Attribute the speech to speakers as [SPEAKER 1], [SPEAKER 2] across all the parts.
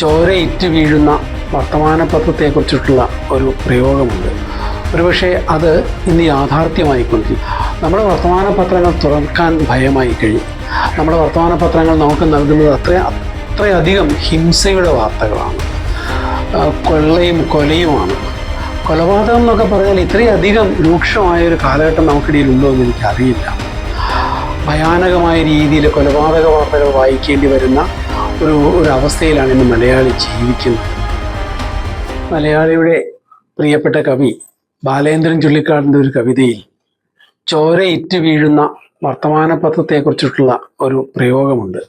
[SPEAKER 1] ചോരയിട്ട് വീഴുന്ന വർത്തമാനപത്രത്തെക്കുറിച്ചിട്ടുള്ള ഒരു പ്രയോഗമുണ്ട്. ഒരുപക്ഷെ അത് ഇന്ന് യാഥാർത്ഥ്യമായിക്കൊണ്ടിരിക്കും. നമ്മുടെ വർത്തമാനപത്രങ്ങൾ തുറക്കാൻ ഭയമായി കഴിയും. നമ്മുടെ വർത്തമാനപത്രങ്ങൾ നമുക്ക് നൽകുന്നത് അത്രയധികം ഹിംസയുടെ വാർത്തകളാണ്, കൊള്ളയും കൊലയുമാണ്. കൊലപാതകം എന്നൊക്കെ പറഞ്ഞാൽ ഇത്രയധികം രൂക്ഷമായൊരു കാലഘട്ടം നമുക്കിടയിൽ ഉണ്ടോ എന്ന് എനിക്കറിയില്ല. ഭയാനകമായ രീതിയിൽ കൊലപാതക വാർത്തകൾ വായിക്കേണ്ടി വരുന്ന ഒരു അവസ്ഥയിലാണ് ഇന്ന് മലയാളി ജീവിക്കുന്നത്. മലയാളിയുടെ പ്രിയപ്പെട്ട കവി ബാലേന്ദ്രൻ ചുള്ളിക്കാടിൻ്റെ ഒരു കവിതയിൽ ചോരയിട്ട് വീഴുന്ന വർത്തമാനപത്രത്തെക്കുറിച്ചിട്ടുള്ള ഒരു പ്രയോഗമുണ്ട്.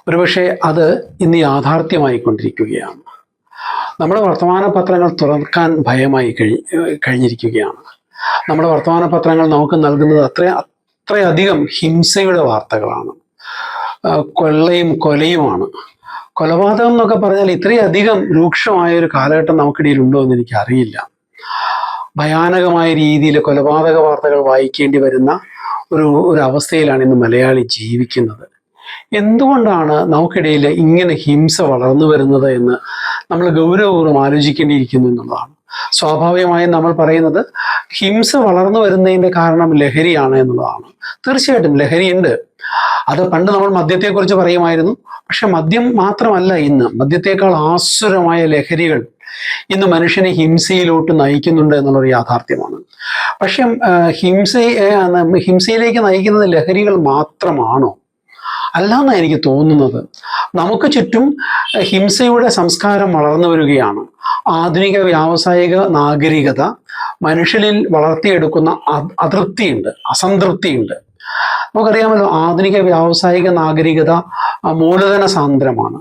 [SPEAKER 1] ഒരുപക്ഷെ അത് ഇന്ന് യാഥാർത്ഥ്യമായിക്കൊണ്ടിരിക്കുകയാണ്. നമ്മുടെ വർത്തമാനപത്രങ്ങൾ തുറക്കാൻ ഭയമായി കഴിഞ്ഞിരിക്കുകയാണ്. നമ്മുടെ വർത്തമാനപത്രങ്ങൾ നമുക്ക് നൽകുന്നത് അത്രയധികം ഹിംസയുടെ വാർത്തകളാണ്, കൊള്ളയും കൊലയുമാണ്. കൊലപാതകം എന്നൊക്കെ പറഞ്ഞാൽ ഇത്രയധികം രൂക്ഷമായൊരു കാലഘട്ടം നമുക്കിടയിൽ ഉണ്ടോ എന്ന് എനിക്കറിയില്ല. ഭയാനകമായ രീതിയിൽ കൊലപാതക വാർത്തകൾ വായിക്കേണ്ടി വരുന്ന ഒരു അവസ്ഥയിലാണ് ഇന്ന് മലയാളി ജീവിക്കുന്നത്. എന്തുകൊണ്ടാണ് നമുക്കിടയിൽ ഇങ്ങനെ ഹിംസ വളർന്നു വരുന്നത് എന്ന് നമ്മൾ ഗൗരവപൂർവ്വം ആലോചിക്കേണ്ടിയിരിക്കുന്നു എന്നുള്ളതാണ്. സ്വാഭാവികമായും നമ്മൾ പറയുന്നത് ഹിംസ വളർന്നു വരുന്നതിൻ്റെ കാരണം ലഹരിയാണ് എന്നുള്ളതാണ്. തീർച്ചയായിട്ടും ലഹരിയുണ്ട്. അത് പണ്ട് നമ്മൾ മദ്യത്തെക്കുറിച്ച് പറയുമായിരുന്നു. പക്ഷെ മദ്യം മാത്രമല്ല, ഇന്ന് മദ്യത്തേക്കാൾ ആസുരമായ ലഹരികൾ ഇന്ന് മനുഷ്യനെ ഹിംസയിലോട്ട് നയിക്കുന്നുണ്ട് എന്നുള്ളൊരു യാഥാർത്ഥ്യമാണ്. പക്ഷെ ഹിംസയിലേക്ക് നയിക്കുന്നത് ലഹരികൾ മാത്രമാണോ? അല്ലാന്നാണ് എനിക്ക് തോന്നുന്നത്. നമുക്ക് ചുറ്റും ഹിംസയുടെ സംസ്കാരം വളർന്നു വരികയാണ്. ആധുനിക വ്യാവസായിക നാഗരികത മനുഷ്യനിൽ വളർത്തിയെടുക്കുന്ന അതൃപ്തിയുണ്ട്, അസംതൃപ്തിയുണ്ട്. നമുക്കറിയാമല്ലോ, ആധുനിക വ്യാവസായിക നാഗരികത മൂലധന സാന്ദ്രമാണ്.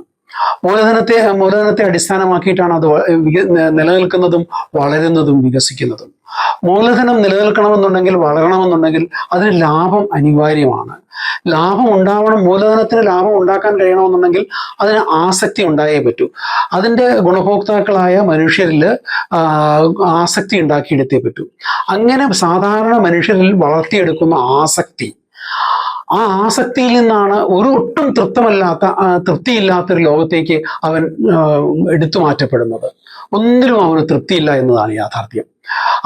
[SPEAKER 1] മൂലധനത്തെ അടിസ്ഥാനമാക്കിയിട്ടാണ് അത് നിലനിൽക്കുന്നതും വളരുന്നതും വികസിക്കുന്നതും. മൂലധനം നിലനിൽക്കണമെന്നുണ്ടെങ്കിൽ, വളരണമെന്നുണ്ടെങ്കിൽ അതിന് ലാഭം അനിവാര്യമാണ്. മൂലധനത്തിന് ലാഭം ഉണ്ടാക്കാൻ കഴിയണമെന്നുണ്ടെങ്കിൽ അതിന് ആസക്തി ഉണ്ടായേ പറ്റൂ. അതിൻ്റെ ഗുണഭോക്താക്കളായ മനുഷ്യരിൽ ആസക്തി ഉണ്ടാക്കിയെടുത്തേ പറ്റൂ. അങ്ങനെ സാധാരണ മനുഷ്യരിൽ വളർത്തിയെടുക്കുന്ന ആ ആസക്തിയിൽ നിന്നാണ് ഒട്ടും തൃപ്തിയില്ലാത്തൊരു ലോകത്തേക്ക് അവൻ എടുത്തു മാറ്റപ്പെടുന്നത്. ഒന്നിലും അവന് തൃപ്തിയില്ല എന്നതാണ് യാഥാർത്ഥ്യം.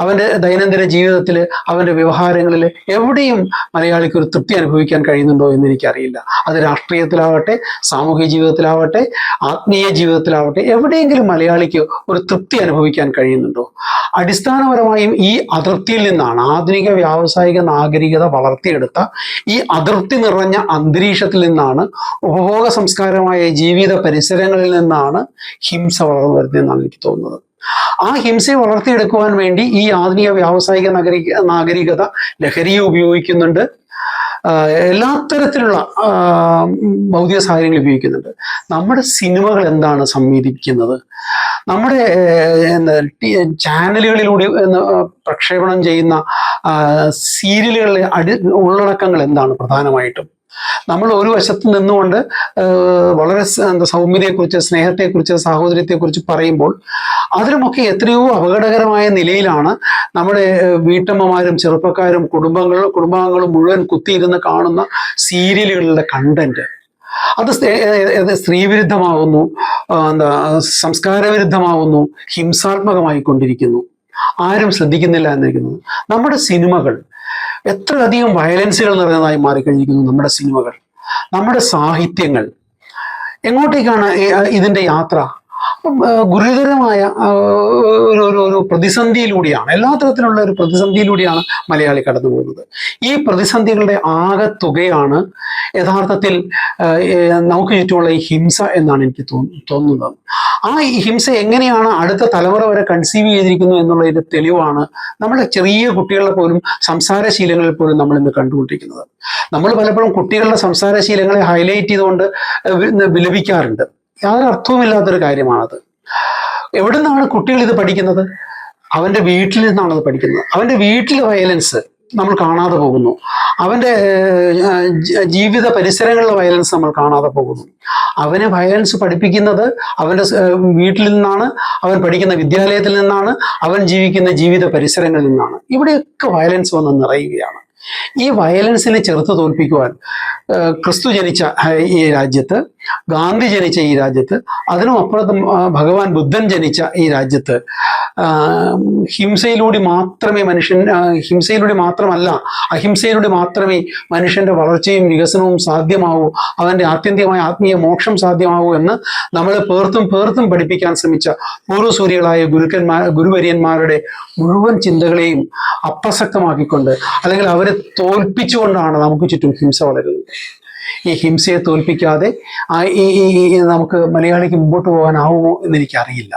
[SPEAKER 1] അവൻ്റെ ദൈനംദിന ജീവിതത്തിൽ, അവൻ്റെ വ്യവഹാരങ്ങളിൽ എവിടെയും മലയാളിക്ക് ഒരു തൃപ്തി അനുഭവിക്കാൻ കഴിയുന്നുണ്ടോ എന്ന് എനിക്കറിയില്ല. അത് രാഷ്ട്രീയത്തിലാവട്ടെ, സാമൂഹിക ജീവിതത്തിലാവട്ടെ, ആത്മീയ ജീവിതത്തിലാവട്ടെ, എവിടെയെങ്കിലും മലയാളിക്ക് ഒരു തൃപ്തി അനുഭവിക്കാൻ കഴിയുന്നുണ്ടോ? അടിസ്ഥാനപരമായും ഈ അതൃപ്തിയിൽ നിന്നാണ്, ആധുനിക വ്യാവസായിക നാഗരികത വളർത്തിയെടുത്ത ഈ അതൃപ്തി നിറഞ്ഞ അന്തരീക്ഷത്തിൽ നിന്നാണ്, ഉപഭോഗ സംസ്കാരമായ ജീവിത പരിസരങ്ങളിൽ നിന്നാണ് ഹിംസ വളർന്നു വരുന്നതെന്നാണ് എനിക്ക് തോന്നുന്നത്. ആ ഹിംസയെ വളർത്തിയെടുക്കുവാൻ വേണ്ടി ഈ ആധുനിക വ്യാവസായിക നാഗരികത ലഹരിയെ ഉപയോഗിക്കുന്നുണ്ട്. എല്ലാ തരത്തിലുള്ള ഭൗതിക സാഹചര്യങ്ങൾ ഉപയോഗിക്കുന്നുണ്ട്. നമ്മുടെ സിനിമകൾ എന്താണ് സംവേദിക്കുന്നത്? നമ്മുടെ ചാനലുകളിലൂടെ പ്രക്ഷേപണം ചെയ്യുന്ന സീരിയലുകളിലെ ഉള്ളടക്കങ്ങൾ എന്താണ്? പ്രധാനമായിട്ടും നമ്മൾ ഒരു വശത്ത് നിന്നുകൊണ്ട് വളരെ സൗമ്യതയെക്കുറിച്ച്, സ്നേഹത്തെക്കുറിച്ച്, സാഹോദര്യത്തെക്കുറിച്ച് പറയുമ്പോൾ അതിലുമൊക്കെ എത്രയോ അപകടകരമായ നിലയിലാണ് നമ്മുടെ വീട്ടമ്മമാരും ചെറുപ്പക്കാരും കുടുംബാംഗങ്ങളും മുഴുവൻ കുത്തിയിരുന്ന് കാണുന്ന സീരിയലുകളുടെ കണ്ടന്റ്. അത് സ്ത്രീവിരുദ്ധമാകുന്നു, സംസ്കാരവിരുദ്ധമാകുന്നു, ഹിംസാത്മകമായി കൊണ്ടിരിക്കുന്നു. ആരും ശ്രദ്ധിക്കുന്നില്ല എന്നിരിക്കുന്നു. നമ്മുടെ സിനിമകൾ എത്രയധികം വയലൻസുകൾ നിറഞ്ഞതായി മാറിക്കഴിഞ്ഞിരിക്കുന്നു. നമ്മുടെ സിനിമകൾ, നമ്മുടെ സാഹിത്യങ്ങൾ എങ്ങോട്ടേക്കാണ് ഇതിൻ്റെ യാത്ര? ഗുരുതരമായ ഒരു പ്രതിസന്ധിയിലൂടെയാണ്, എല്ലാ തരത്തിലുള്ള ഒരു പ്രതിസന്ധിയിലൂടെയാണ് മലയാളി കടന്നു പോകുന്നത്. ഈ പ്രതിസന്ധികളുടെ ആകെത്തുകയാണ് യഥാർത്ഥത്തിൽ നമുക്ക് ചുറ്റുമുള്ള ഈ ഹിംസ എന്നാണ് എനിക്ക് തോന്നുന്നത്. ആ ഹിംസ എങ്ങനെയാണ് അടുത്ത തലമുറ വരെ കൺസീവ് ചെയ്തിരിക്കുന്നു എന്നുള്ളതിൻ്റെ തെളിവാണ് നമ്മുടെ ചെറിയ കുട്ടികളുടെ പോലും സംസാരശീലങ്ങളിൽ പോലും നമ്മൾ ഇന്ന് കണ്ടുകൊണ്ടിരിക്കുന്നത്. നമ്മൾ പലപ്പോഴും കുട്ടികളുടെ സംസാരശീലങ്ങളെ ഹൈലൈറ്റ് ചെയ്തുകൊണ്ട് വിലപിക്കാറുണ്ട്. യാതൊരു അർത്ഥവുമില്ലാത്തൊരു കാര്യമാണത്. എവിടെ നിന്നാണ് കുട്ടികൾ ഇത് പഠിക്കുന്നത്? അവൻ്റെ വീട്ടിൽ നിന്നാണ് അത് പഠിക്കുന്നത്. അവൻ്റെ വീട്ടിലെ വയലൻസ് നമ്മൾ കാണാതെ പോകുന്നു. അവൻ്റെ ജീവിത പരിസരങ്ങളിലെ വയലൻസ് നമ്മൾ കാണാതെ പോകുന്നു. അവനെ വയലൻസ് പഠിപ്പിക്കുന്നത് അവൻ്റെ വീട്ടിൽ നിന്നാണ്, അവൻ പഠിക്കുന്ന വിദ്യാലയത്തിൽ നിന്നാണ്, അവൻ ജീവിക്കുന്ന ജീവിത പരിസരങ്ങളിൽ നിന്നാണ്. ഇവിടെയൊക്കെ വയലൻസ് വന്ന് നിറയുകയാണ്. ഈ വയലൻസിനെ ചെറുത്ത് തോൽപ്പിക്കുവാൻ ക്രിസ്തു ജനിച്ച ഈ രാജ്യത്ത് ഗാന്ധി ജനിച്ച ഈ രാജ്യത്ത്, അതിനും അപ്പുറത്തും ഭഗവാൻ ബുദ്ധൻ ജനിച്ച ഈ രാജ്യത്ത് ഹിംസയിലൂടെ മാത്രമേ ഹിംസയിലൂടെ മാത്രമല്ല, അഹിംസയിലൂടെ മാത്രമേ മനുഷ്യന്റെ വളർച്ചയും വികസനവും സാധ്യമാവൂ, അവന്റെ ആത്യന്തികമായ ആത്മീയ മോക്ഷം സാധ്യമാവൂ എന്ന് നമ്മളെ പേർത്തും പഠിപ്പിക്കാൻ ശ്രമിച്ച പൂർവ്വസൂരികളായ ഗുരുവര്യന്മാരുടെ മുഴുവൻ ചിന്തകളെയും അപ്രസക്തമാക്കിക്കൊണ്ട്, അല്ലെങ്കിൽ അവരെ തോൽപ്പിച്ചുകൊണ്ടാണ് നമുക്ക് ചുറ്റും ഹിംസ വളരുന്നത്. ഈ ഹിംസയെ തോൽപ്പിക്കാതെ നമുക്ക് മലയാളിക്ക് മുമ്പോട്ട് പോകാനാവുമോ എന്ന് എനിക്കറിയില്ല.